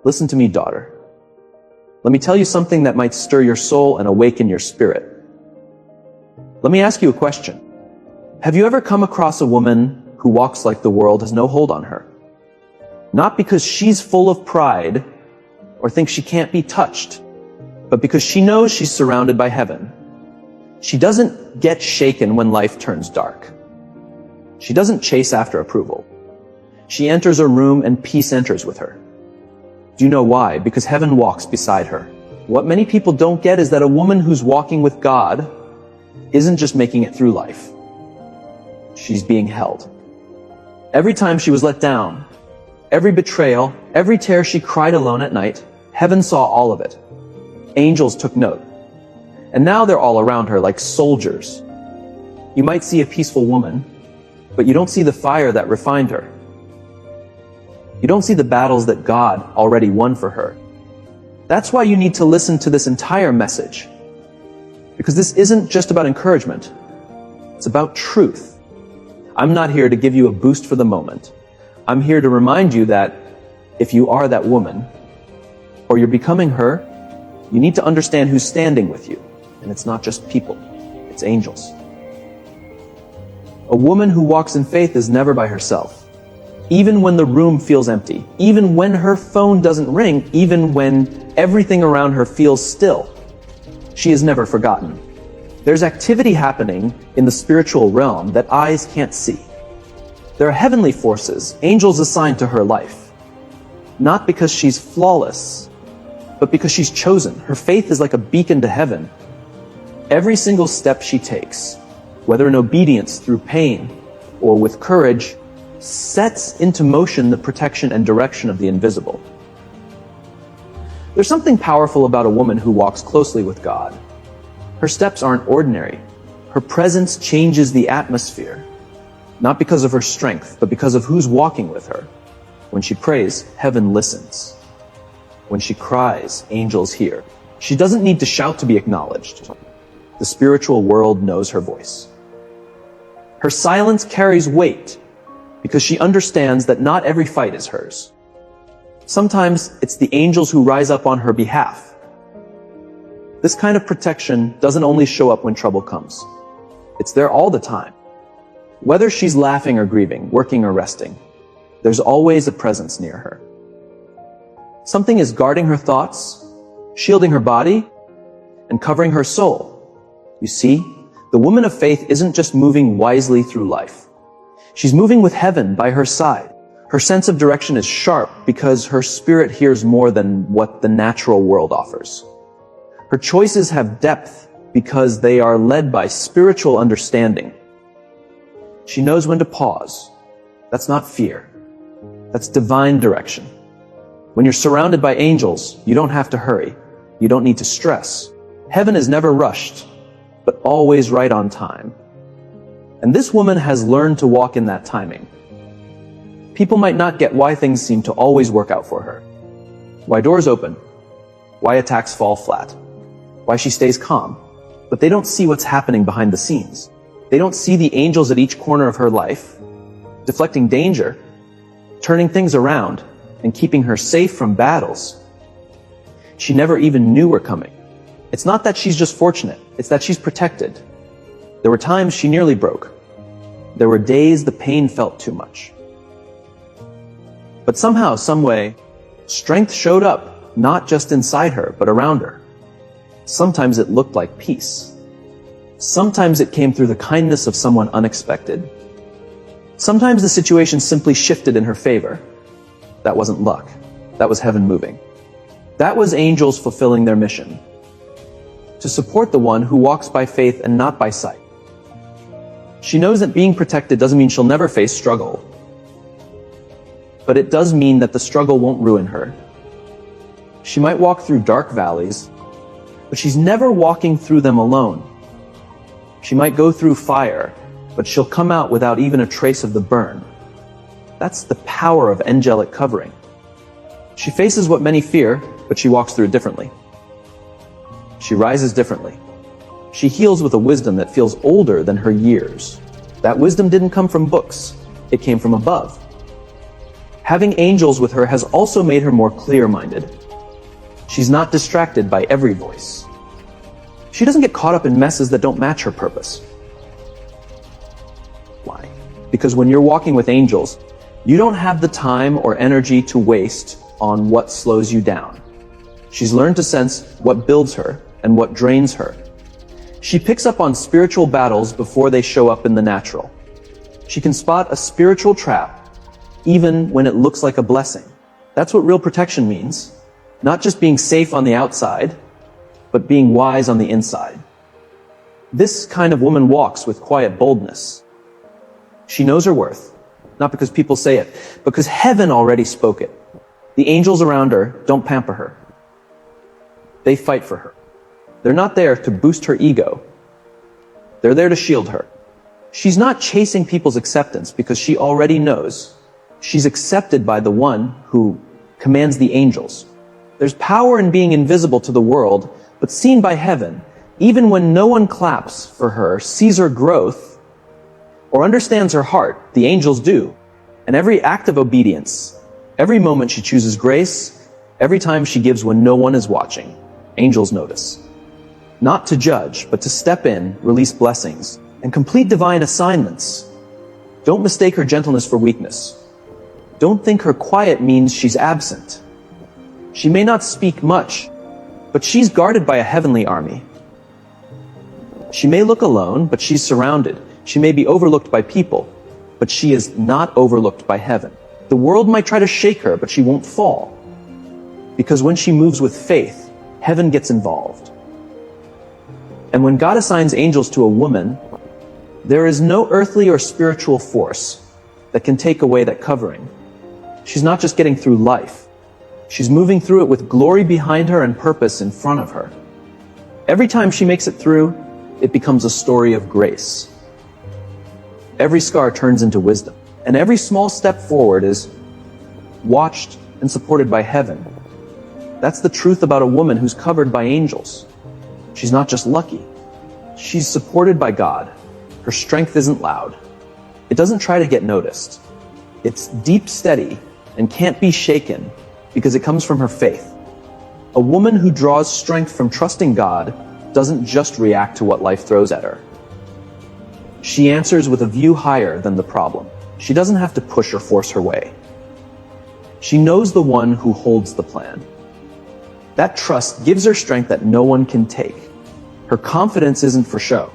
Listen to me, daughter. Let me tell you something that might stir your soul and awaken your spirit. Let me ask you a question. Have you ever come across a woman who walks like the world has no hold on her? Not because she's full of pride or thinks she can't be touched, but because she knows she's surrounded by heaven. She doesn't get shaken when life turns dark. She doesn't chase after approval. She enters a room and peace enters with her. Do you know why? Because heaven walks beside her. What many people don't get is that a woman who's walking with God isn't just making it through life. She's being held. Every time she was let down, every betrayal, every tear she cried alone at night, heaven saw all of it. Angels took note. And now they're all around her like soldiers. You might see a peaceful woman, but you don't see the fire that refined her. You don't see the battles that God already won for her. That's why you need to listen to this entire message. Because this isn't just about encouragement. It's about truth. I'm not here to give you a boost for the moment. I'm here to remind you that if you are that woman, or you're becoming her, you need to understand who's standing with you. And it's not just people, it's angels. A woman who walks in faith is never by herself. Even when the room feels empty, even when her phone doesn't ring, even when everything around her feels still, she is never forgotten. There's activity happening in the spiritual realm that eyes can't see. There are heavenly forces, angels assigned to her life. Not because she's flawless, but because she's chosen. Her faith is like a beacon to heaven. Every single step she takes, whether in obedience through pain or with courage, sets into motion the protection and direction of the invisible. There's something powerful about a woman who walks closely with God. Her steps aren't ordinary. Her presence changes the atmosphere, not because of her strength, but because of who's walking with her. When she prays, heaven listens. When she cries, angels hear. She doesn't need to shout to be acknowledged. The spiritual world knows her voice. Her silence carries weight because she understands that not every fight is hers. Sometimes it's the angels who rise up on her behalf. This kind of protection doesn't only show up when trouble comes. It's there all the time. Whether she's laughing or grieving, working or resting, there's always a presence near her. Something is guarding her thoughts, shielding her body, and covering her soul. You see, the woman of faith isn't just moving wisely through life. She's moving with heaven by her side. Her sense of direction is sharp because her spirit hears more than what the natural world offers. Her choices have depth because they are led by spiritual understanding. She knows when to pause. That's not fear. That's divine direction. When you're surrounded by angels, you don't have to hurry. You don't need to stress. Heaven is never rushed, but always right on time. And this woman has learned to walk in that timing. People might not get why things seem to always work out for her. Why doors open. Why attacks fall flat. Why she stays calm. But they don't see what's happening behind the scenes. They don't see the angels at each corner of her life, deflecting danger, turning things around, and keeping her safe from battles she never even knew were coming. It's not that she's just fortunate, it's that she's protected. There were times she nearly broke. There were days the pain felt too much. But somehow, some way, strength showed up, not just inside her, but around her. Sometimes it looked like peace. Sometimes it came through the kindness of someone unexpected. Sometimes the situation simply shifted in her favor. That wasn't luck. That was heaven moving. That was angels fulfilling their mission. To support the one who walks by faith and not by sight. She knows that being protected doesn't mean she'll never face struggle. But it does mean that the struggle won't ruin her. She might walk through dark valleys, but she's never walking through them alone. She might go through fire, but she'll come out without even a trace of the burn. That's the power of angelic covering. She faces what many fear, but she walks through it differently. She rises differently. She heals with a wisdom that feels older than her years. That wisdom didn't come from books. It came from above. Having angels with her has also made her more clear-minded. She's not distracted by every voice. She doesn't get caught up in messes that don't match her purpose. Why? Because when you're walking with angels, you don't have the time or energy to waste on what slows you down. She's learned to sense what builds her and what drains her. She picks up on spiritual battles before they show up in the natural. She can spot a spiritual trap even when it looks like a blessing. That's what real protection means. Not just being safe on the outside, but being wise on the inside. This kind of woman walks with quiet boldness. She knows her worth, not because people say it, because heaven already spoke it. The angels around her don't pamper her. They fight for her. They're not there to boost her ego. They're there to shield her. She's not chasing people's acceptance because she already knows she's accepted by the one who commands the angels. There's power in being invisible to the world, but seen by heaven. Even when no one claps for her, sees her growth, or understands her heart, the angels do. And every act of obedience, every moment she chooses grace, every time she gives when no one is watching, angels notice. Not to judge, but to step in, release blessings, and complete divine assignments. Don't mistake her gentleness for weakness. Don't think her quiet means she's absent. She may not speak much, but she's guarded by a heavenly army. She may look alone, but she's surrounded. She may be overlooked by people, but she is not overlooked by heaven. The world might try to shake her, but she won't fall. Because when she moves with faith, heaven gets involved. And when God assigns angels to a woman, there is no earthly or spiritual force that can take away that covering. She's not just getting through life. She's moving through it with glory behind her and purpose in front of her. Every time she makes it through, it becomes a story of grace. Every scar turns into wisdom, and every small step forward is watched and supported by heaven. That's the truth about a woman who's covered by angels. She's not just lucky. She's supported by God. Her strength isn't loud. It doesn't try to get noticed. It's deep, steady, and can't be shaken because it comes from her faith. A woman who draws strength from trusting God doesn't just react to what life throws at her. She answers with a view higher than the problem. She doesn't have to push or force her way. She knows the one who holds the plan. That trust gives her strength that no one can take. Her confidence isn't for show.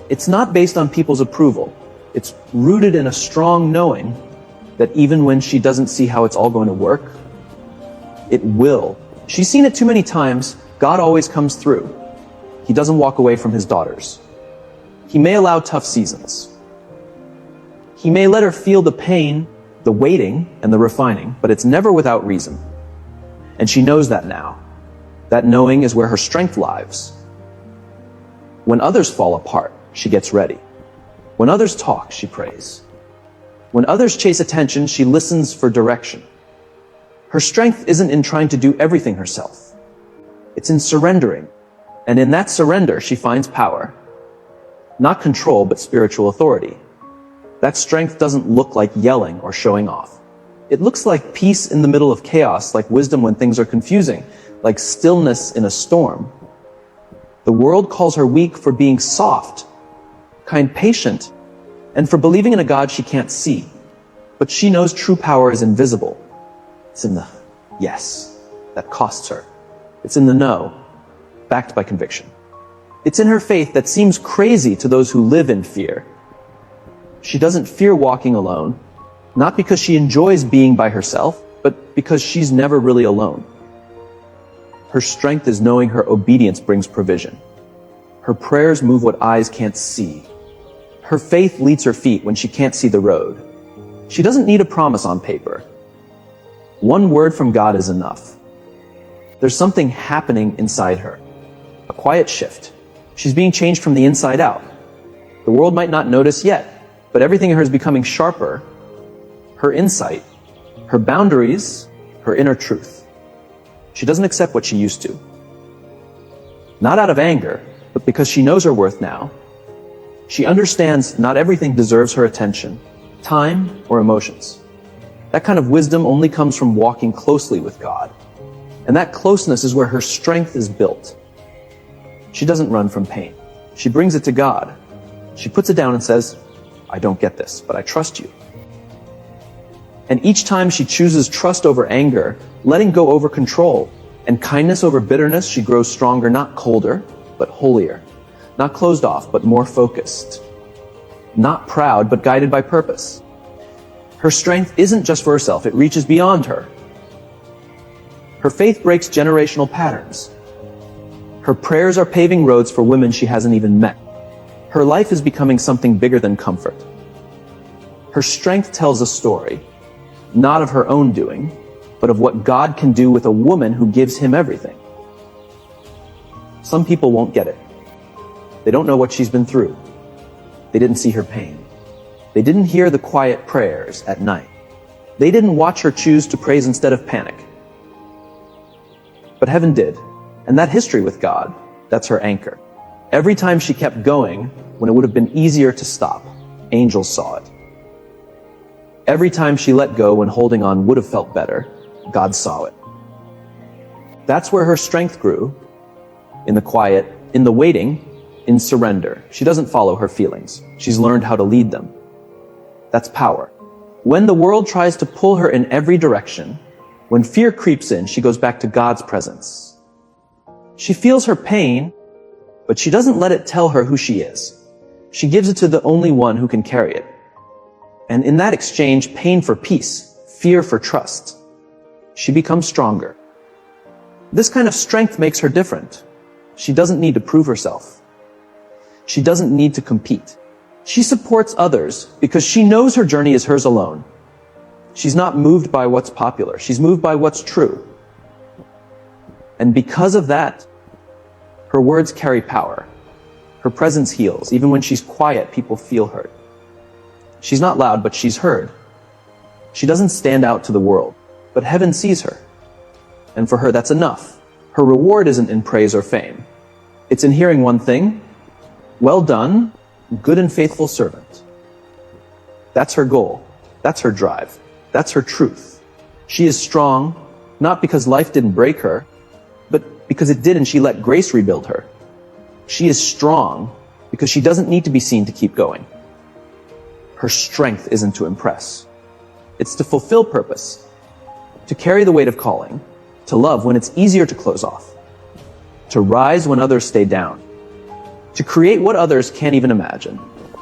It's not based on people's approval. It's rooted in a strong knowing that even when she doesn't see how it's all going to work, it will. She's seen it too many times. God always comes through. He doesn't walk away from his daughters. He may allow tough seasons. He may let her feel the pain, the waiting, and the refining, but it's never without reason. And she knows that now. That knowing is where her strength lies. When others fall apart, she gets ready. When others talk, she prays. When others chase attention, she listens for direction. Her strength isn't in trying to do everything herself. It's in surrendering. And in that surrender, she finds power. Not control, but spiritual authority. That strength doesn't look like yelling or showing off. It looks like peace in the middle of chaos, like wisdom when things are confusing, like stillness in a storm. The world calls her weak for being soft, kind, patient, and for believing in a God she can't see. But she knows true power is invisible. It's in the yes that costs her. It's in the no, backed by conviction. It's in her faith that seems crazy to those who live in fear. She doesn't fear walking alone, not because she enjoys being by herself, but because she's never really alone. Her strength is knowing her obedience brings provision. Her prayers move what eyes can't see. Her faith leads her feet when she can't see the road. She doesn't need a promise on paper. One word from God is enough. There's something happening inside her, a quiet shift. She's being changed from the inside out. The world might not notice yet, but everything in her is becoming sharper. Her insight, her boundaries, her inner truth. She doesn't accept what she used to. Not out of anger, but because she knows her worth now. She understands not everything deserves her attention, time, or emotions. That kind of wisdom only comes from walking closely with God. And that closeness is where her strength is built. She doesn't run from pain. She brings it to God. She puts it down and says, I don't get this, but I trust you. And each time she chooses trust over anger, letting go over control, and kindness over bitterness, she grows stronger, not colder, but holier. Not closed off, but more focused. Not proud, but guided by purpose. Her strength isn't just for herself, it reaches beyond her. Her faith breaks generational patterns. Her prayers are paving roads for women she hasn't even met. Her life is becoming something bigger than comfort. Her strength tells a story, not of her own doing, but of what God can do with a woman who gives him everything. Some people won't get it. They don't know what she's been through. They didn't see her pain. They didn't hear the quiet prayers at night. They didn't watch her choose to praise instead of panic. But heaven did, and that history with God, that's her anchor. Every time she kept going, when it would have been easier to stop, angels saw it. Every time she let go when holding on would have felt better, God saw it. That's where her strength grew, in the quiet, in the waiting, in surrender. She doesn't follow her feelings. She's learned how to lead them. That's power. When the world tries to pull her in every direction, when fear creeps in, she goes back to God's presence. She feels her pain, but she doesn't let it tell her who she is. She gives it to the only one who can carry it. And in that exchange, pain for peace, fear for trust. She becomes stronger. This kind of strength makes her different. She doesn't need to prove herself. She doesn't need to compete. She supports others because she knows her journey is hers alone. She's not moved by what's popular. She's moved by what's true. And because of that, her words carry power. Her presence heals. Even when she's quiet, people feel hurt. She's not loud, but she's heard. She doesn't stand out to the world, but heaven sees her. And for her, that's enough. Her reward isn't in praise or fame. It's in hearing one thing: well done, good and faithful servant. That's her goal. That's her drive. That's her truth. She is strong, not because life didn't break her, but because it did and she let grace rebuild her. She is strong because she doesn't need to be seen to keep going. Her strength isn't to impress. It's to fulfill purpose, to carry the weight of calling, to love when it's easier to close off, to rise when others stay down, to create what others can't even imagine.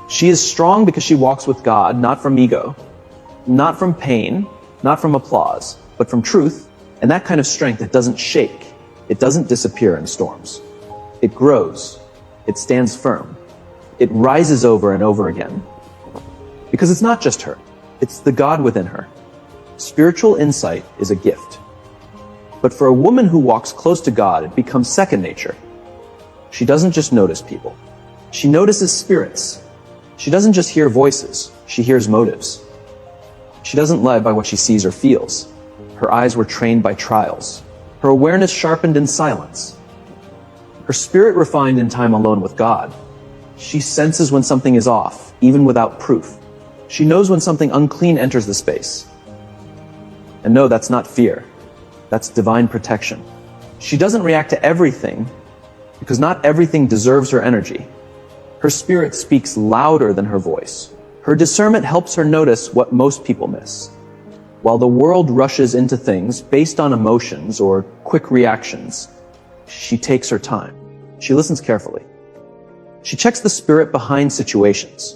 She is strong because she walks with God, not from ego, not from pain, not from applause, but from truth. And that kind of strength, it doesn't shake. It doesn't disappear in storms. It grows. It stands firm. It rises over and over again. Because it's not just her. It's the God within her. Spiritual insight is a gift. But for a woman who walks close to God, it becomes second nature. She doesn't just notice people. She notices spirits. She doesn't just hear voices. She hears motives. She doesn't live by what she sees or feels. Her eyes were trained by trials. Her awareness sharpened in silence. Her spirit refined in time alone with God. She senses when something is off, even without proof. She knows when something unclean enters the space. And no, that's not fear. That's divine protection. She doesn't react to everything because not everything deserves her energy. Her spirit speaks louder than her voice. Her discernment helps her notice what most people miss. While the world rushes into things based on emotions or quick reactions, she takes her time. She listens carefully. She checks the spirit behind situations.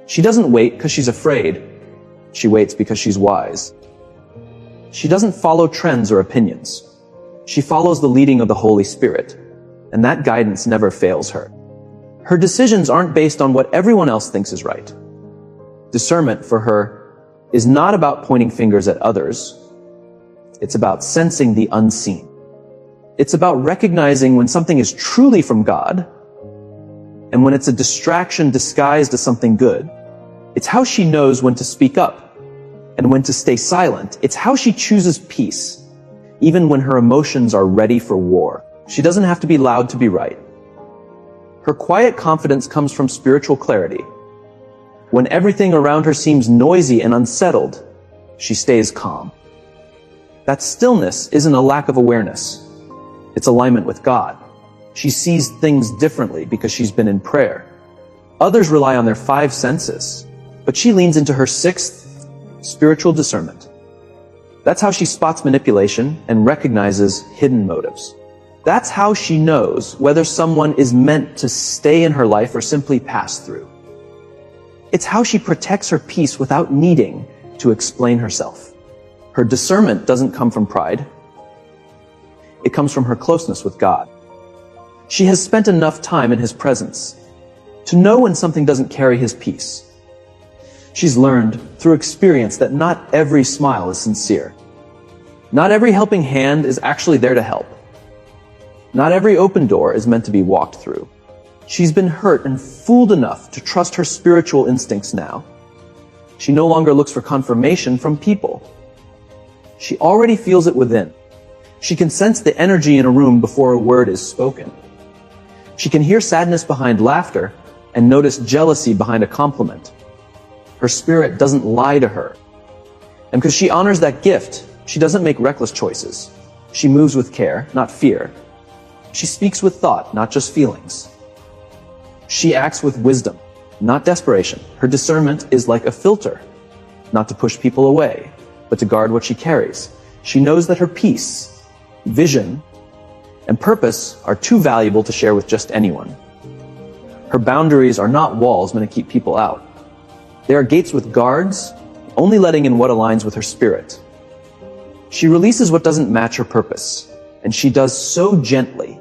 She doesn't wait because she's afraid. She waits because she's wise. She doesn't follow trends or opinions. She follows the leading of the Holy Spirit, and that guidance never fails her. Her decisions aren't based on what everyone else thinks is right. Discernment for her is not about pointing fingers at others. It's about sensing the unseen. It's about recognizing when something is truly from God and when it's a distraction disguised as something good. It's how she knows when to speak up and when to stay silent. It's how she chooses peace, even when her emotions are ready for war. She doesn't have to be loud to be right. Her quiet confidence comes from spiritual clarity. When everything around her seems noisy and unsettled, She stays calm. That stillness isn't a lack of awareness. It's alignment with God. She sees things differently because she's been in prayer. Others rely on their five senses, but she leans into her sixth, spiritual discernment. That's how she spots manipulation and recognizes hidden motives. That's how she knows whether someone is meant to stay in her life or simply pass through. It's how she protects her peace without needing to explain herself. Her discernment doesn't come from pride. It comes from her closeness with God. She has spent enough time in His presence to know when something doesn't carry His peace. She's learned through experience that not every smile is sincere. Not every helping hand is actually there to help. Not every open door is meant to be walked through. She's been hurt and fooled enough to trust her spiritual instincts now. She no longer looks for confirmation from people. She already feels it within. She can sense the energy in a room before a word is spoken. She can hear sadness behind laughter and notice jealousy behind a compliment. Her spirit doesn't lie to her. And because she honors that gift, she doesn't make reckless choices. She moves with care, not fear. She speaks with thought, not just feelings. She acts with wisdom, not desperation. Her discernment is like a filter, not to push people away, but to guard what she carries. She knows that her peace, vision, and purpose are too valuable to share with just anyone. Her boundaries are not walls meant to keep people out. They are gates with guards, only letting in what aligns with her spirit. She releases what doesn't match her purpose, and she does so gently,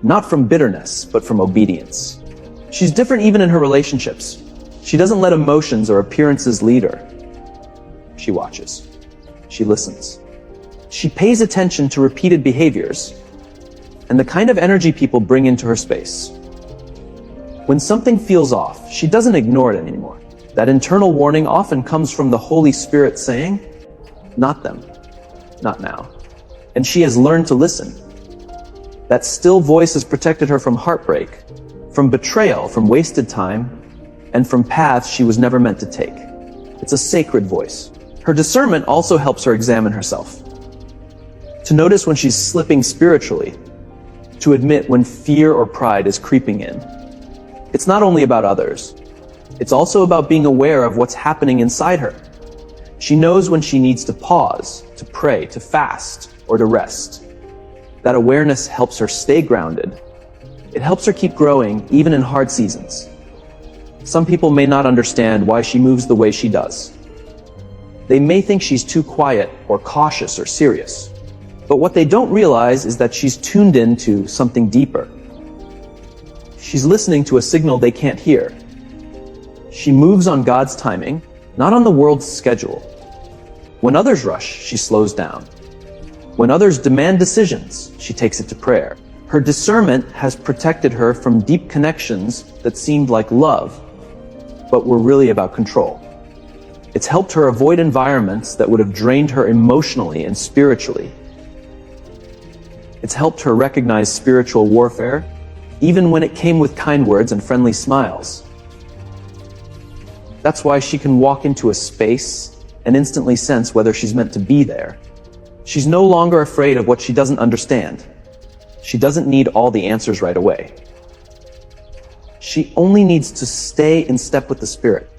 not from bitterness, but from obedience. She's different even in her relationships. She doesn't let emotions or appearances lead her. She watches. She listens. She pays attention to repeated behaviors and the kind of energy people bring into her space. When something feels off, she doesn't ignore it anymore. That internal warning often comes from the Holy Spirit saying, "Not them, not now." And she has learned to listen. That still voice has protected her from heartbreak, from betrayal, from wasted time, and from paths she was never meant to take. It's a sacred voice. Her discernment also helps her examine herself. To notice when she's slipping spiritually, to admit when fear or pride is creeping in. It's not only about others. It's also about being aware of what's happening inside her. She knows when she needs to pause, to pray, to fast, or to rest. That awareness helps her stay grounded. It helps her keep growing even in hard seasons. Some people may not understand why she moves the way she does. They may think she's too quiet or cautious or serious. But what they don't realize is that she's tuned into something deeper. She's listening to a signal they can't hear. She moves on God's timing, not on the world's schedule. When others rush, she slows down. When others demand decisions, she takes it to prayer. Her discernment has protected her from deep connections that seemed like love, but were really about control. It's helped her avoid environments that would have drained her emotionally and spiritually. It's helped her recognize spiritual warfare, even when it came with kind words and friendly smiles. That's why she can walk into a space and instantly sense whether she's meant to be there. She's no longer afraid of what she doesn't understand. She doesn't need all the answers right away. She only needs to stay in step with the Spirit.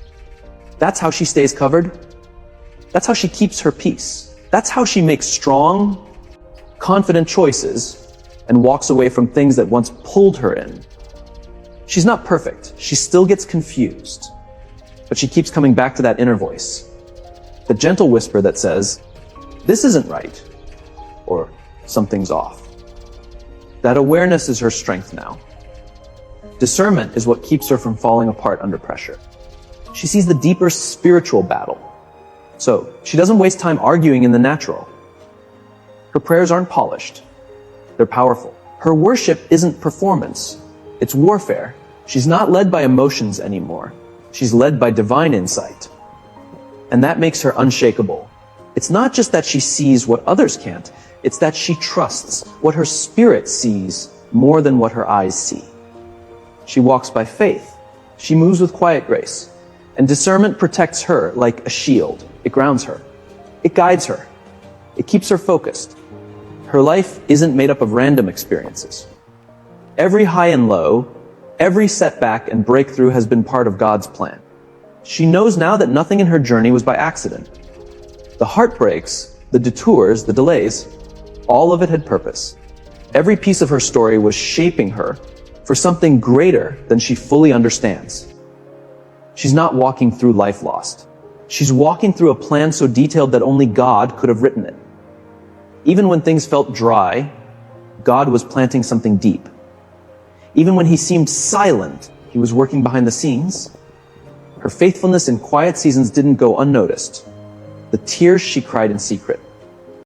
That's how she stays covered. That's how she keeps her peace. That's how she makes strong, confident choices and walks away from things that once pulled her in. She's not perfect. She still gets confused. But she keeps coming back to that inner voice. The gentle whisper that says, "This isn't right," or "Something's off." That awareness is her strength now. Discernment is what keeps her from falling apart under pressure. She sees the deeper spiritual battle. So she doesn't waste time arguing in the natural. Her prayers aren't polished. They're powerful. Her worship isn't performance. It's warfare. She's not led by emotions anymore. She's led by divine insight. And that makes her unshakable. It's not just that she sees what others can't. It's that she trusts what her spirit sees more than what her eyes see. She walks by faith. She moves with quiet grace. And discernment protects her like a shield. It grounds her. It guides her. It keeps her focused. Her life isn't made up of random experiences. Every high and low, every setback and breakthrough has been part of God's plan. She knows now that nothing in her journey was by accident. The heartbreaks, the detours, the delays, all of it had purpose. Every piece of her story was shaping her for something greater than she fully understands. She's not walking through life lost. She's walking through a plan so detailed that only God could have written it. Even when things felt dry, God was planting something deep. Even when he seemed silent, he was working behind the scenes. Her faithfulness in quiet seasons didn't go unnoticed. The tears she cried in secret,